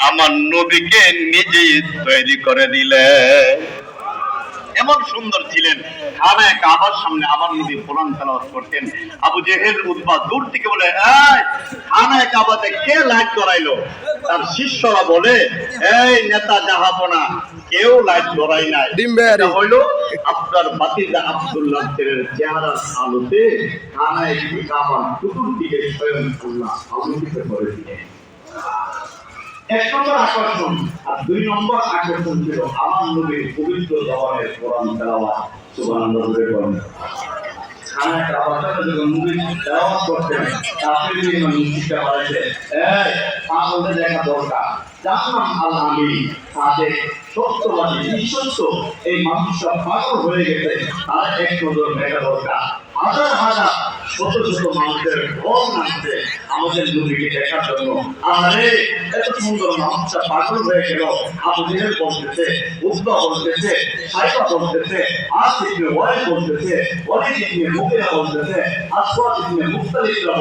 আমার নবীকে নিজেই তৈরি করে দিলেন। এমন সুন্দর ছিলেন, খানায়ে কাবার সামনে আমার নবী কোরআন তেলাওয়াত করতেন। আবু জেহেল উতবা দূর থেকে বলে, এই খানায়ে কাবাতে কে লাইট জ্বালাইলো? তার শিষ্যরা বলে, এই নেতা জাহাপনা, কেউ লাইট জ্বালাই নাই। এটা হইল আপনার ভাতিজা আব্দুল্লাহ এর চেহারার আলোতে খানায়ে কাবার চতুর্দিকে স্বয়ং আল্লাহ আলোকিত করে দিলেন। এক নম্বর আকর্ষণ। আর দুই নম্বর আকর্ষণ ছিল আমার নবীর পবিত্র জবানের কোরআন তেলাওয়াত। সুবহানাল্লাহ বলেন। খানায়ে কাবাতে যখন নবী তেলাওয়াত করতেন, কাফিররা নিশ্চিত হয়েছে, এই পাগলদের দেখা দরকার। জানলাম আল আমিন তাতে সত্যবাদী বিশ্বস্ত এই মানুষরা পাগল হয়ে গেছে, তার এক নজর দেখা দরকার। হাজার হাজার শত শত মানুষের ভোগ নাচছে আমাদের নবীকে দেখার জন্য। আরে এত সুন্দর মানুষটা পাগল হয়ে গেল। আবু জেহেল বলতেছে, উতবা বলতেছে, সাইবা বলতেছে, আসিফ ইবনে ওয়াইল বলতেছে, ওয়ালিদ ইবনে মুগীরা বলতেছে, আসওয়াদ ইবনে মুখতালিফরা